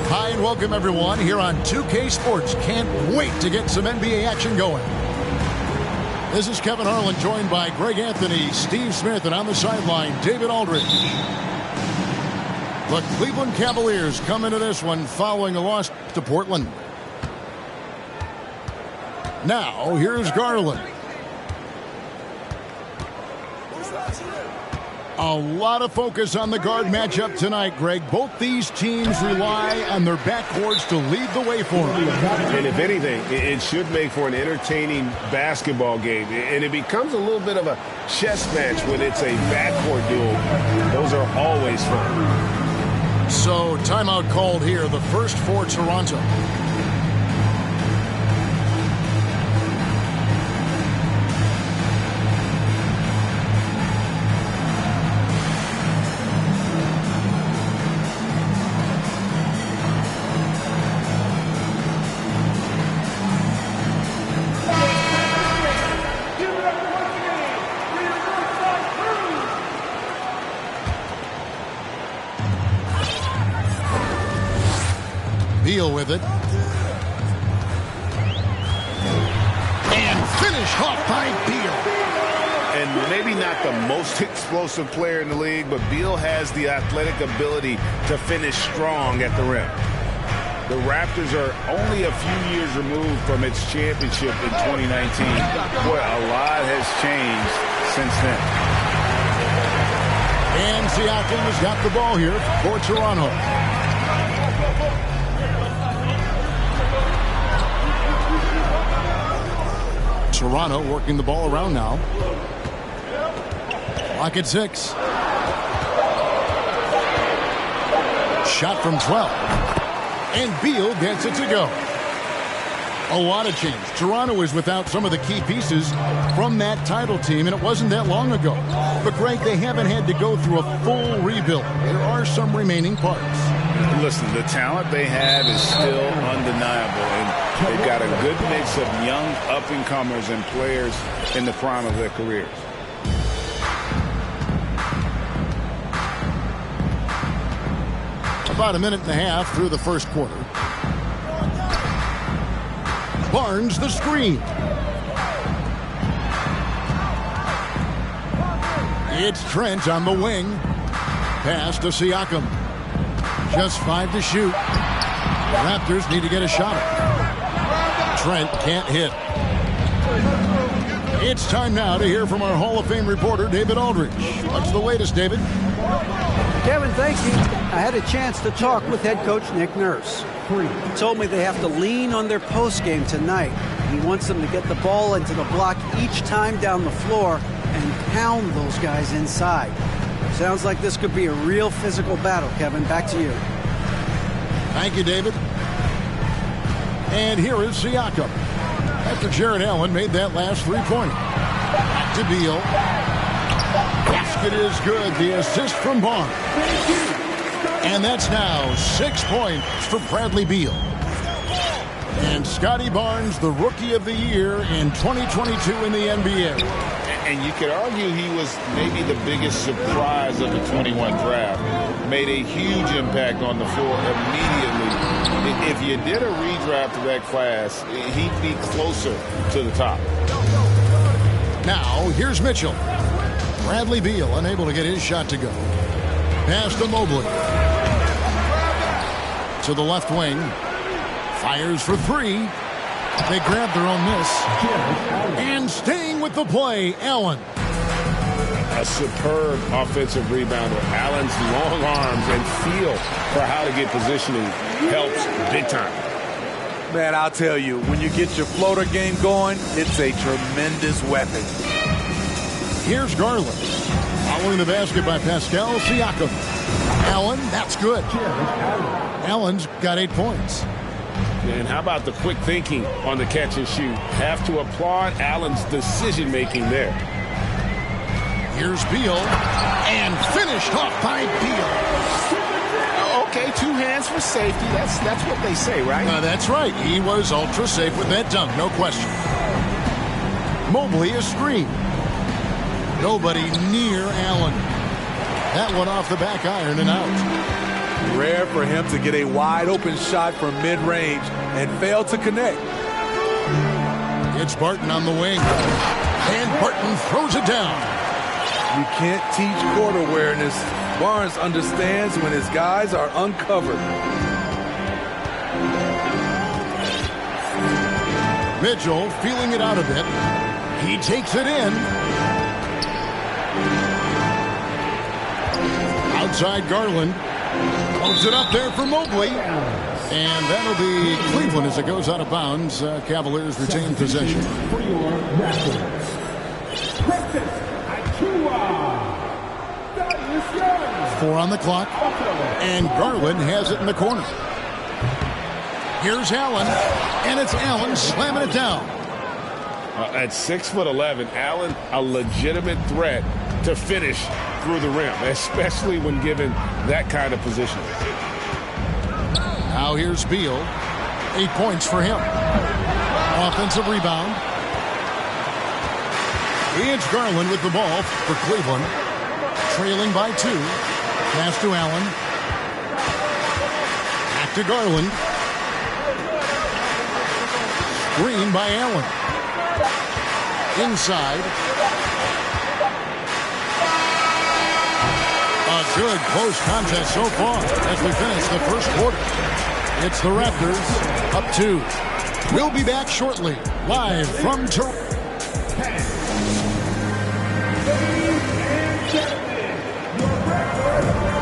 Hi, and welcome everyone here on 2K Sports. Can't wait to get some NBA action going. This is Kevin Harlan, joined by Greg Anthony, Steve Smith, and on the sideline, David Aldridge. The Cleveland Cavaliers come into this one following a loss to Portland. Now, here's Garland. A lot of focus on the guard matchup tonight, Greg. Both these teams rely on their backcourts to lead the way for them. And if anything, it should make for an entertaining basketball game. And it becomes a little bit of a chess match when it's a backcourt duel. Those are always fun. So, timeout called here, the first for Toronto. Beal with it. And finish off by Beal. And maybe not the most explosive player in the league, but Beal has the athletic ability to finish strong at the rim. The Raptors are only a few years removed from its championship in 2019. Boy, a lot has changed since then. And Siakam has got the ball here for Toronto. Toronto working the ball around now. Clock at 6. Shot from 12. And Beal gets it to go. A lot of change. Toronto is without some of the key pieces from that title team, and it wasn't that long ago. But, Greg, they haven't had to go through a full rebuild. There are some remaining parts. Listen, the talent they have is still undeniable, and they've got a good mix of young up-and-comers and players in the prime of their careers. About a minute and a half through the first quarter. Barnes the screen. It's Trent on the wing. Pass to Siakam. Just 5 to shoot. The Raptors need to get a shot. Trent can't hit. It's time now to hear from our Hall of Fame reporter, David Aldridge. What's the latest, David? Kevin, thank you. I had a chance to talk with head coach Nick Nurse. He told me they have to lean on their postgame tonight. He wants them to get the ball into the block each time down the floor and pound those guys inside. Sounds like this could be a real physical battle, Kevin. Back to you. Thank you, David. And here is Siakam. After Jarrett Allen made that last three-pointer. Back to Beal. Basket is good. The assist from Barnes. And that's now 6 points for Bradley Beal. And Scotty Barnes, the Rookie of the Year in 2022 in the NBA. And you could argue he was maybe the biggest surprise of the 21 draft. Made a huge impact on the floor immediately. If you did a redraft of that class, he'd be closer to the top. Now, here's Mitchell. Bradley Beal unable to get his shot to go. Pass to Mobley. To the left wing. Fires for three. They grab their own miss. And staying with the play, Allen. A superb offensive rebounder. Allen's long arms and feel for how to get positioning helps big time. Man, I'll tell you, when you get your floater game going, it's a tremendous weapon. Here's Garland. Following the basket by Pascal Siakam. Allen, that's good. Allen's got 8 points. And how about the quick thinking on the catch and shoot? Have to applaud Allen's decision-making there. Here's Beal. And finished off by Beal. Okay, 2 hands for safety. That's what they say, right? That's right. He was ultra safe with that dunk, no question. Mobley a screen. Nobody near Allen. That one off the back iron and out. Rare for him to get a wide open shot from mid-range and fail to connect. It's Barton on the wing. And Barton throws it down. You can't teach court awareness. Barnes understands when his guys are uncovered. Mitchell feeling it out a bit. He takes it in. Outside Garland. Holds it up there for Mobley. And that'll be Cleveland as it goes out of bounds. Cavaliers retain possession. 4 on the clock. And Garland has it in the corner. Here's Allen. And it's Allen slamming it down. At 6'11", Allen, a legitimate threat to finish through the rim, especially when given that kind of position. Now here's Beal. 8 points for him. Offensive rebound. It's Garland with the ball for Cleveland. Trailing by 2. Pass to Allen. Back to Garland. Screen by Allen. Inside. A good close contest so far as we finish the first quarter. It's the Raptors up 2. We'll be back shortly, live from Toronto.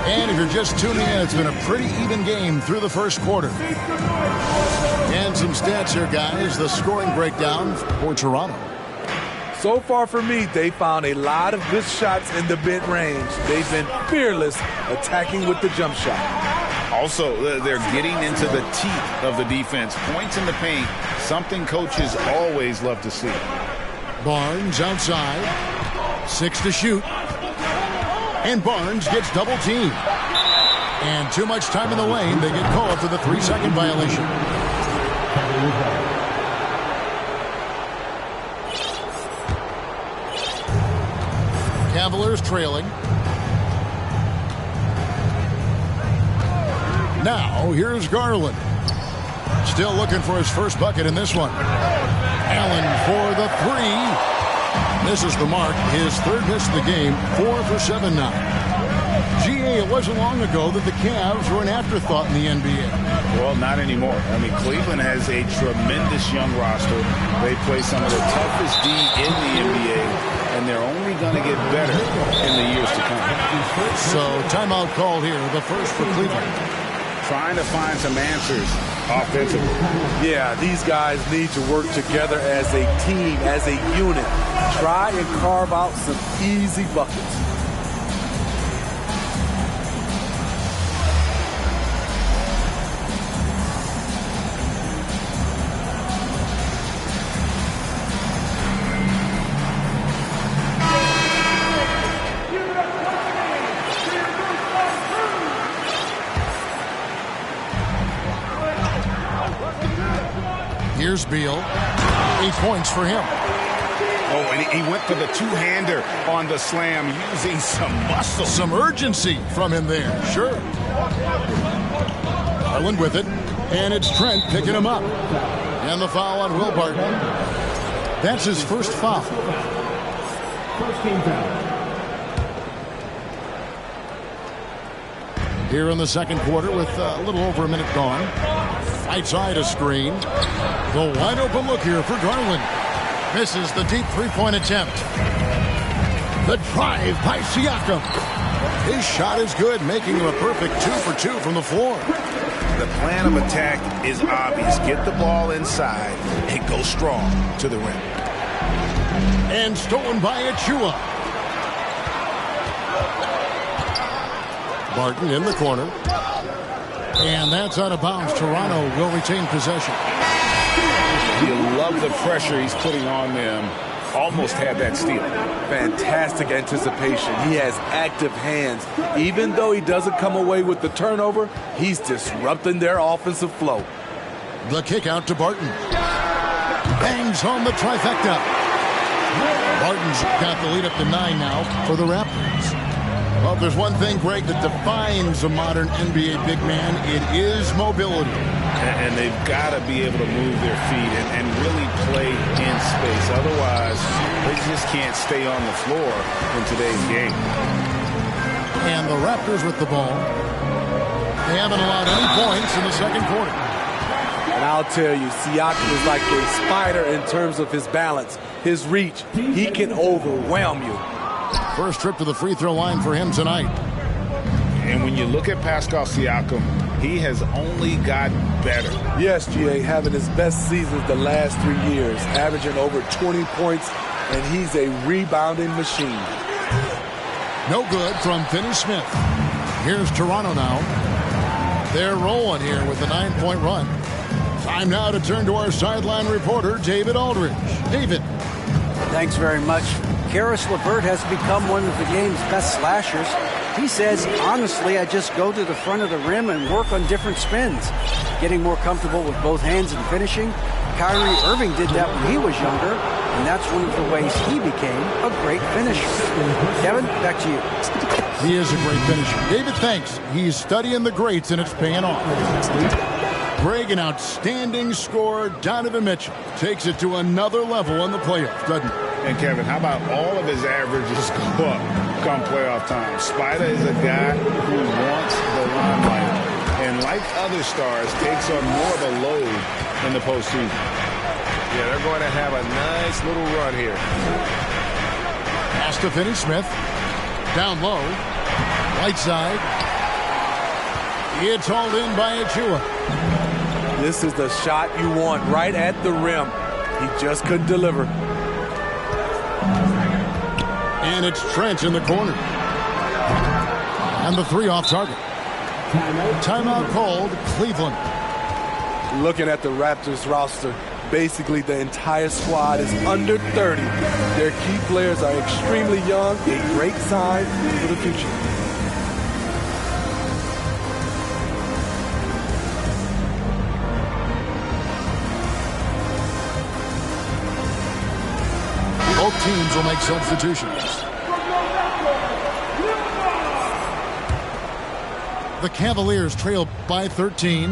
And if you're just tuning in, it's been a pretty even game through the first quarter. And some stats here, guys. The scoring breakdown for Toronto. So far for me, they found a lot of good shots in the mid-range. They've been fearless attacking with the jump shot. Also, they're getting into the teeth of the defense. Points in the paint, something coaches always love to see. Barnes outside. 6 to shoot. And Barnes gets double teamed. And too much time in the lane. They get called for the 3-second violation. Cavaliers trailing. Now, here's Garland. Still looking for his first bucket in this one. Allen for the 3. Misses the mark. His third miss of the game. 4 for 7 now. It wasn't long ago that the Cavs were an afterthought in the NBA. Well, not anymore. I mean, Cleveland has a tremendous young roster. They play some of the toughest D in the NBA, and they're only going to get better in the years to come. So, timeout call here, the first for Cleveland. Trying to find some answers offensively. Yeah, these guys need to work together as a team, as a unit. Try and carve out some easy buckets. Here's Beal. 8 points for him. Oh, and he went for the two-hander on the slam, using some muscle. Some urgency from him there, sure. Garland with it, and it's Trent picking him up. And the foul on Will Barton. That's his first foul. First team foul. Here in the second quarter with a little over a minute gone. Right side a screen. The wide open look here for Garland. Misses the deep three-point attempt. The drive by Siakam. His shot is good, making him a perfect 2 for 2 from the floor. The plan of attack is obvious. Get the ball inside and go strong to the rim. And stolen by Achua. Barton in the corner. And that's out of bounds. Toronto will retain possession. You love the pressure he's putting on them. Almost had that steal. Fantastic anticipation. He has active hands. Even though he doesn't come away with the turnover, he's disrupting their offensive flow. The kick out to Barton. Bangs home the trifecta. Barton's got the lead up to 9 now for the Raptors. Well, if there's one thing, Greg, that defines a modern NBA big man, it is mobility. And they've got to be able to move their feet and really play in space. Otherwise, they just can't stay on the floor in today's game. And the Raptors with the ball. They haven't allowed any points in the second quarter. And I'll tell you, Siakam is like a spider in terms of his balance, his reach. He can overwhelm you. First trip to the free throw line for him tonight. And when you look at Pascal Siakam, he has only gotten better. Yes, G.A., having his best seasons the last 3 years, averaging over 20 points, and he's a rebounding machine. No good from Finney-Smith. Here's Toronto now. They're rolling here with a 9-point run. Time now to turn to our sideline reporter, David Aldridge. David. Thanks very much. Karis LeVert has become one of the game's best slashers. He says, honestly, I just go to the front of the rim and work on different spins. Getting more comfortable with both hands and finishing. Kyrie Irving did that when he was younger, and that's one of the ways he became a great finisher. Kevin, back to you. He is a great finisher. David, thanks. He's studying the greats, and it's paying off. Greg, an outstanding scorer. Donovan Mitchell takes it to another level in the playoffs, doesn't he? And Kevin, how about all of his averages go up come playoff time? Spider is a guy who wants the limelight, and like other stars, takes on more of a load in the postseason. Yeah, they're going to have a nice little run here. Pass to Finney-Smith. Down low. Right side. It's hauled in by Achua. This is the shot you want right at the rim. He just couldn't deliver. And it's Trent in the corner. And the 3 off target. Timeout called, Cleveland. Looking at the Raptors roster, basically the entire squad is under 30. Their key players are extremely young, a great sign for the future. Both teams will make substitutions. The Cavaliers trail by 13.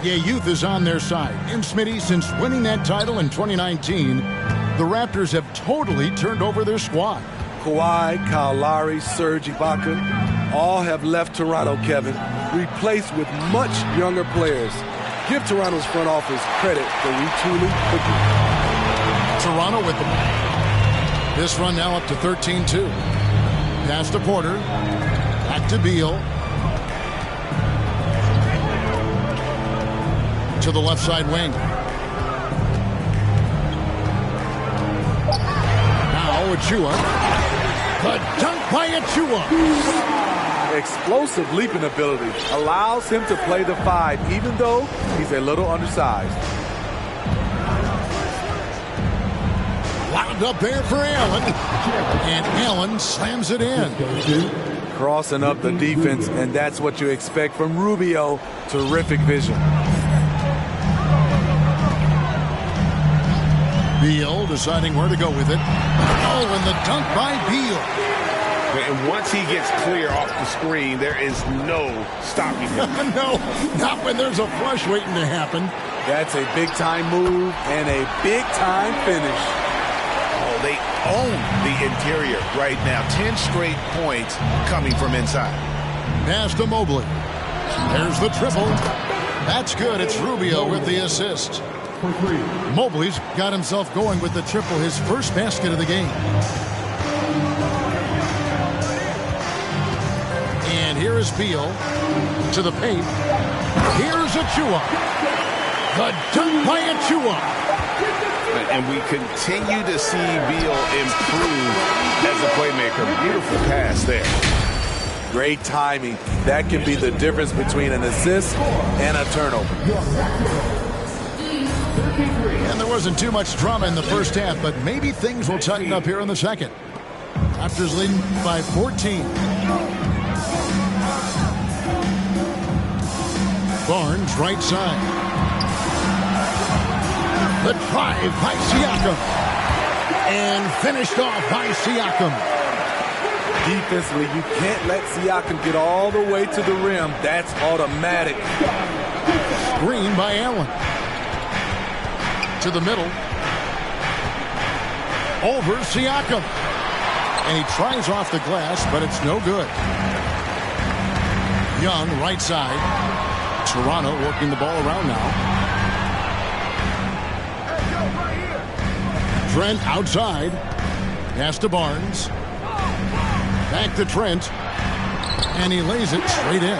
Yeah, youth is on their side. And Smitty, since winning that title in 2019, the Raptors have totally turned over their squad. Kawhi, Kyle Lowry, Serge Ibaka, all have left Toronto, Kevin, replaced with much younger players. Give Toronto's front office credit for retooling quickly. Toronto with the ball. This run now up to 13-2. Pass to Porter. Back to Beal. To the left side wing. Now Achua. The dunk by Achua. Explosive leaping ability allows him to play the 5, even though he's a little undersized. Lobbed up there for Allen. And Allen slams it in. Crossing up the defense, and that's what you expect from Rubio. Terrific vision. Beal deciding where to go with it. Oh, and the dunk by Beal. And once he gets clear off the screen, there is no stopping him. No, not when there's a flush waiting to happen. That's a big-time move and a big-time finish. Oh, they own the interior right now. 10 straight points coming from inside. Pass to Mobley. There's the triple. That's good. It's Rubio with the assist. Mobley's got himself going with the triple, his first basket of the game. And here is Beal to the paint. Here's Achua. The dunk by Achua. And we continue to see Beal improve as a playmaker. Beautiful pass there. Great timing. That can be the difference between an assist and a turnover. And there wasn't too much drama in the first half, but maybe things will tighten up here in the second. Raptors leading by 14. Barnes, right side. The drive by Siakam. And finished off by Siakam. Defensively, you can't let Siakam get all the way to the rim. That's automatic. Screen by Allen. To the middle. Over Siakam. And he tries off the glass, but it's no good. Young, right side. Toronto working the ball around now. Trent outside. Pass to Barnes. Back to Trent. And he lays it straight in.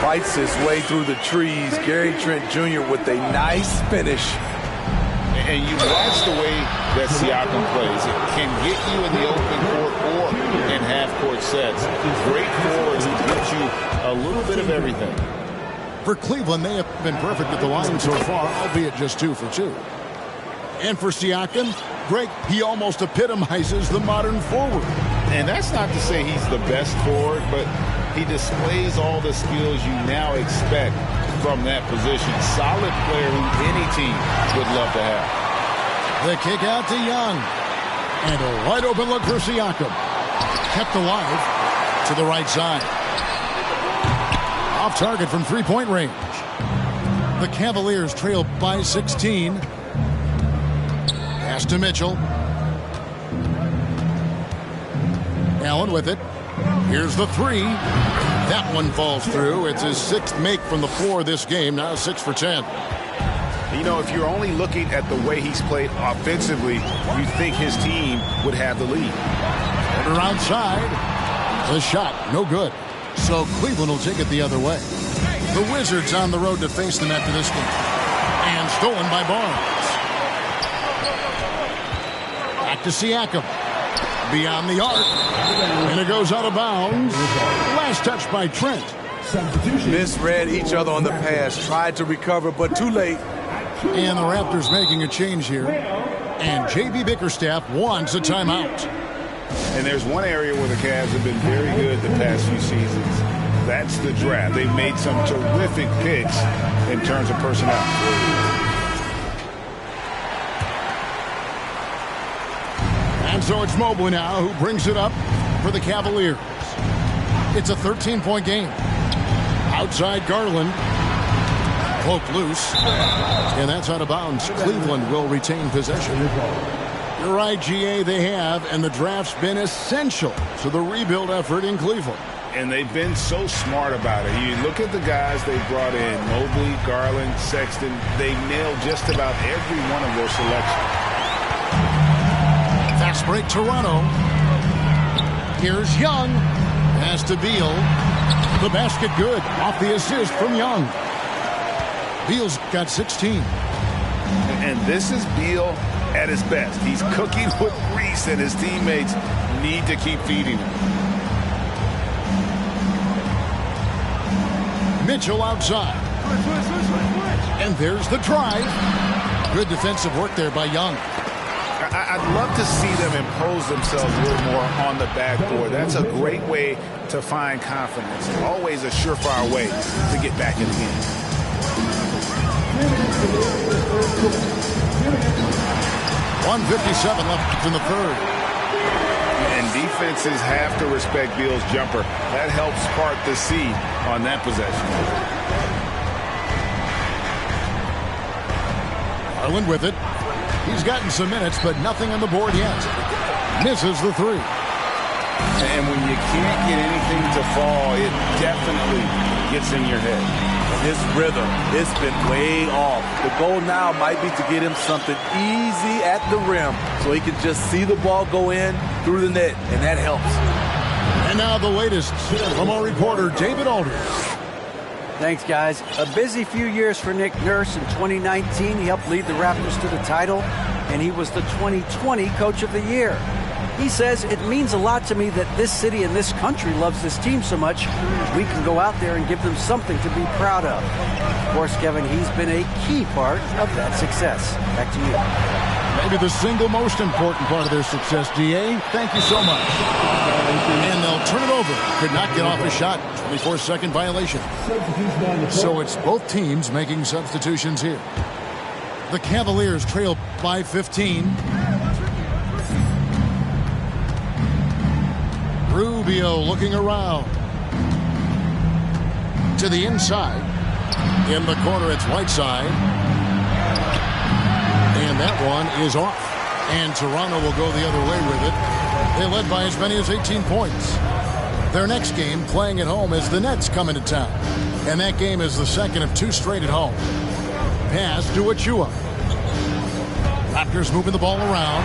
Fights his way through the trees. Gary Trent Jr. with a nice finish. And you watch the way that Siakam plays. It can get you in the open court or in half-court sets. Great forward who gives you a little bit of everything. For Cleveland, they have been perfect at the line so far, albeit just 2 for 2. And for Siakam, Greg, he almost epitomizes the modern forward. And that's not to say he's the best forward, but he displays all the skills you now expect from that position. Solid player who any team would love to have. The kick out to Young. And a wide open look for Siakam. Kept alive to the right side. Off target from three-point range. The Cavaliers trail by 16. Pass to Mitchell. Allen with it. Here's the 3. That one falls through. It's his 6th make from the floor this game. Now 6 for 10. You know, if you're only looking at the way he's played offensively, you think his team would have the lead. Porter outside. The shot, no good. So Cleveland will take it the other way. The Wizards on the road to face them after this game. And stolen by Barnes. Back to Siakam. beyond the arc. And it goes out of bounds. Last touch by Trent. Misread each other on the pass. Tried to recover, but too late. And the Raptors making a change here. And J.B. Bickerstaff wants a timeout. And there's one area where the Cavs have been very good the past few seasons. That's the draft. They've made some terrific picks in terms of personnel. And so it's Mobley now who brings it up for the Cavaliers. It's a 13-point game. Outside Garland. Poked loose. And that's out of bounds. Cleveland will retain possession. You're right, GA, they have. And the draft's been essential to the rebuild effort in Cleveland. And they've been so smart about it. You look at the guys they brought in, Mobley, Garland, Sexton. They nailed just about every one of their selections. Fast break, Toronto. Here's Young. Pass to Beal. The basket good. Off the assist from Young. Beal's got 16. And this is Beal at his best. He's cooking with grease, and his teammates need to keep feeding him. Mitchell outside. And there's the drive. Good defensive work there by Young. I'd love to see them impose themselves a little more on the backboard. That's a great way to find confidence. Always a surefire way to get back in the game. 1:57 left in the third. And defenses have to respect Beal's jumper. That helps spark the seed on that possession. Garland with it. He's gotten some minutes, but nothing on the board yet. Misses the three. And when you can't get anything to fall, it definitely gets in your head. His rhythm, it's been way off. The goal now might be to get him something easy at the rim so he can just see the ball go in through the net, and that helps. And now the latest from our reporter, David Aldridge. Thanks, guys. A busy few years for Nick Nurse. In 2019, he helped lead the Raptors to the title, and he was the 2020 Coach of the Year. He says, it means a lot to me that this city and this country loves this team so much. We can go out there and give them something to be proud of. Of course, Kevin, he's been a key part of that success. Back to you. Maybe the single most important part of their success, DA. Thank you so much. And they'll turn it over. Could not get off a shot. 24-second violation. So it's both teams making substitutions here. The Cavaliers trail by 15. Rubio looking around. To the inside. In the corner, it's Whiteside. And that one is off. And Toronto will go the other way with it. They led by as many as 18 points. Their next game, playing at home, is the Nets coming to town. And that game is the second of two straight at home. Pass to Achua. Raptors moving the ball around.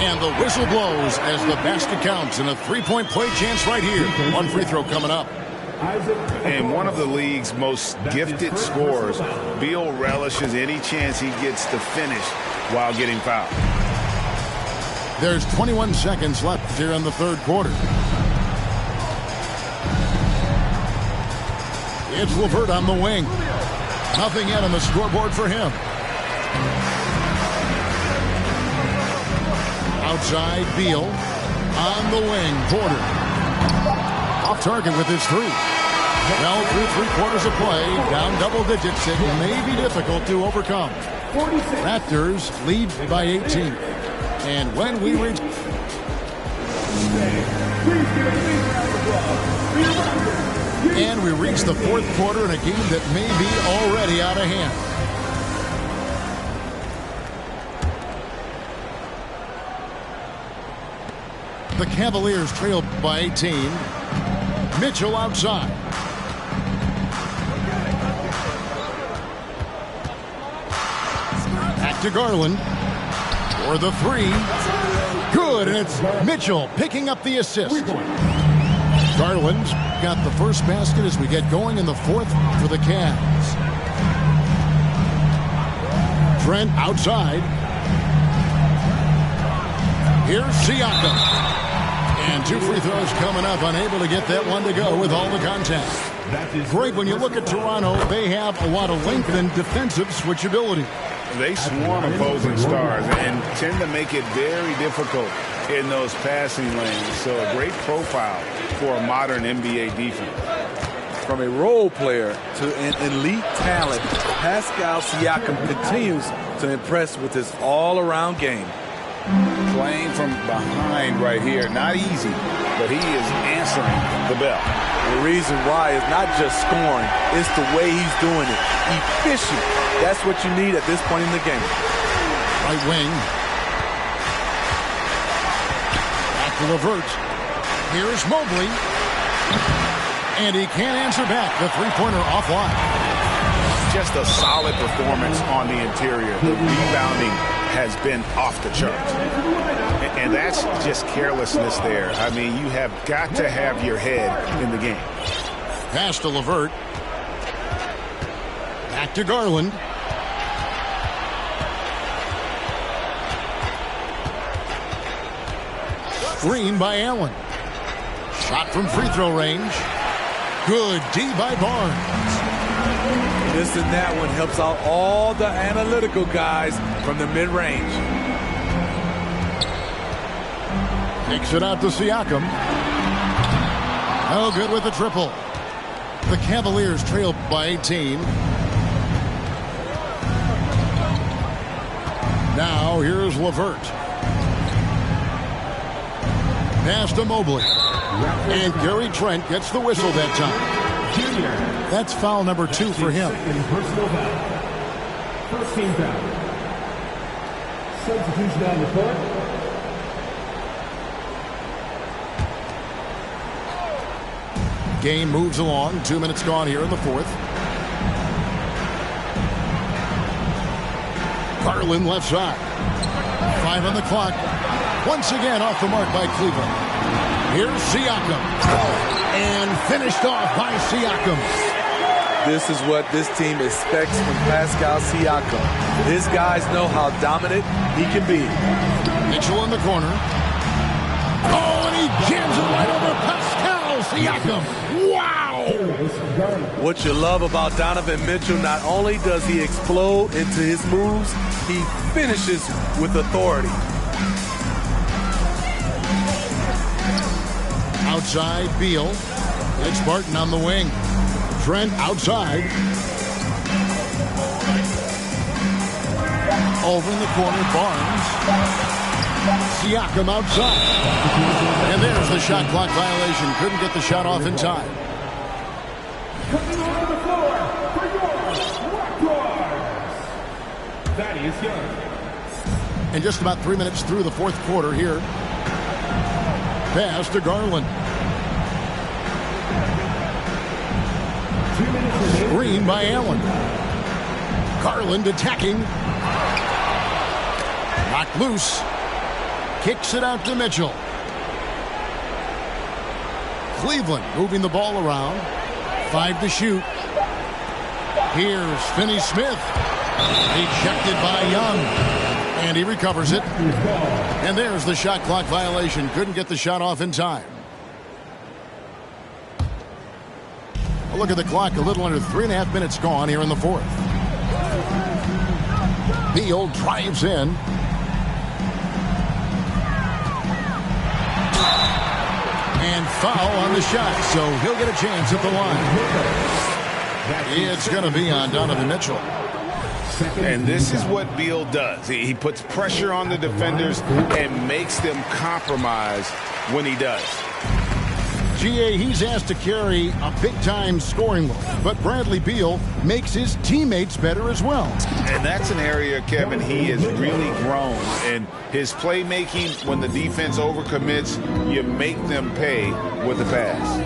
And the whistle blows as the basket counts. And a three-point play chance right here. One free throw coming up. And one of the league's most gifted scorers, Beal relishes any chance he gets to finish while getting fouled. There's 21 seconds left here in the third quarter. It's LeVert on the wing. Nothing yet on the scoreboard for him. Outside, Beal. On the wing, Porter. Off target with his three. Well, through three-quarters of play, down double digits, it may be difficult to overcome. Raptors lead by 18. And when we reach... And we reach the fourth quarter in a game that may be already out of hand. The Cavaliers trail by 18. Mitchell outside. Back to Garland. For the three. Good, and it's Mitchell picking up the assist. Garland's got the first basket as we get going in the fourth for the Cavs. Trent outside. Here's Siakam. And 2 free throws coming up, unable to get that one to go with all the contact. Great, when you look at Toronto, they have a lot of length and defensive switchability. They swarm opposing stars and tend to make it very difficult in those passing lanes. So a great profile for a modern NBA defense. From a role player to an elite talent, Pascal Siakam continues to impress with his all-around game. Playing from behind right here. Not easy, but he is answering the bell. The reason why is not just scoring, it's the way he's doing it. Efficient. That's what you need at this point in the game. Right wing. Back to LeVert. Here's Mobley. And he can't answer back. The three-pointer offline. Just a solid performance on the interior. The rebounding has been off the charts. And that's just carelessness there. I mean, you have got to have your head in the game. Pass to LeVert. Back to Garland. Screen by Allen. Shot from free throw range. Good D by Barnes. Missing that one helps out all the analytical guys from the mid-range. Takes it out to Siakam. Oh, good with the triple. The Cavaliers trail by 18. Now here's LeVert. Pass to Mobley. And Gary Trent gets the whistle that time. That's foul number 2 for him. Personal foul. First team foul. Substitution on the court. Game moves along. 2 minutes gone here in the fourth. Garland left side. 5 on the clock. Once again off the mark by Cleveland. Here's Siakam. And finished off by Siakam. This is what this team expects from Pascal Siakam. His guys know how dominant he can be. Mitchell in the corner. Oh, and he jams it right over Pascal Siakam. Wow! What you love about Donovan Mitchell, not only does he explode into his moves, he finishes with authority. Outside, Beal. It's Barton on the wing. Trent outside. Over in the corner, Barnes. Siakam outside. And there's the shot clock violation. Couldn't get the shot off in time. Coming on the floor for your Raptors, Thaddeus Young. And just about 3 minutes through the fourth quarter here. Pass to Garland. Screen by Allen. Garland attacking. Knocked loose. Kicks it out to Mitchell. Cleveland moving the ball around. 5 to shoot. Here's Finney-Smith. Ejected by Young. And he recovers it. And there's the shot clock violation. Couldn't get the shot off in time. A look at the clock. A little under 3.5 minutes gone here in the fourth. Beal drives in. And foul on the shot. So he'll get a chance at the line. It's going to be on Donovan Mitchell. And this is what Beal does. He puts pressure on the defenders and makes them compromise when he does. GA, he's asked to carry a big-time scoring load, but Bradley Beal makes his teammates better as well. And that's an area, Kevin, he has really grown. And his playmaking, when the defense overcommits, you make them pay with the pass.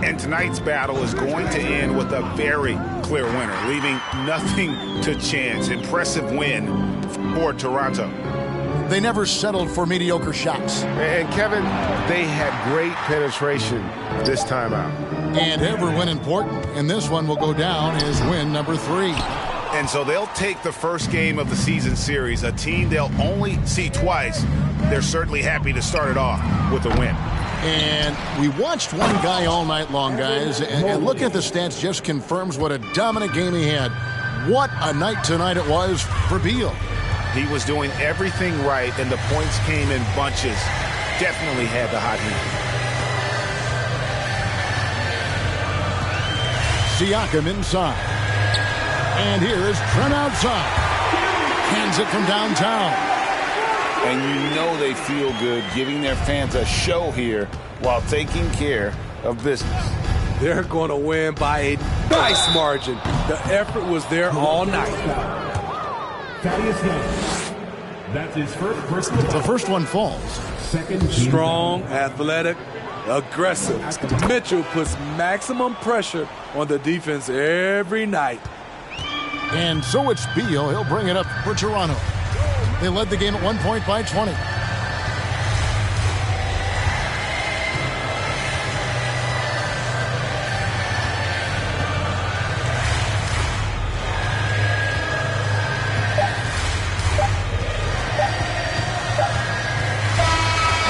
And tonight's battle is going to end with a very clear winner, leaving nothing to chance. Impressive win for Toronto. They never settled for mediocre shots. And Kevin, they had great penetration this time out. And every win important. And this one will go down as win number 3. And so they'll take the first game of the season series, a team they'll only see twice. They're certainly happy to start it off with a win. And we watched one guy all night long, guys, and looking at the stats just confirms what a dominant game he had. What a night tonight it was for Beal. He was doing everything right, and the points came in bunches. Definitely had the hot hand. Siakam inside. And here is Trent outside. Hands it from downtown. And you know they feel good giving their fans a show here while taking care of business. They're going to win by a nice margin. The effort was there all night. Thaddeus Young. That's his first personal foul. The first one falls. Second, Strong, athletic, aggressive. Mitchell puts maximum pressure on the defense every night. And so it's Beal. He'll bring it up for Toronto. They led the game at 1 point by 20.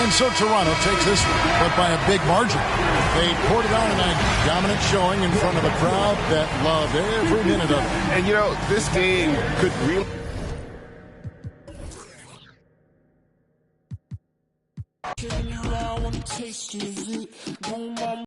And so Toronto takes this one, but by a big margin. They poured it on a dominant showing in front of a crowd that loved every minute of it. And, you know, this game could really...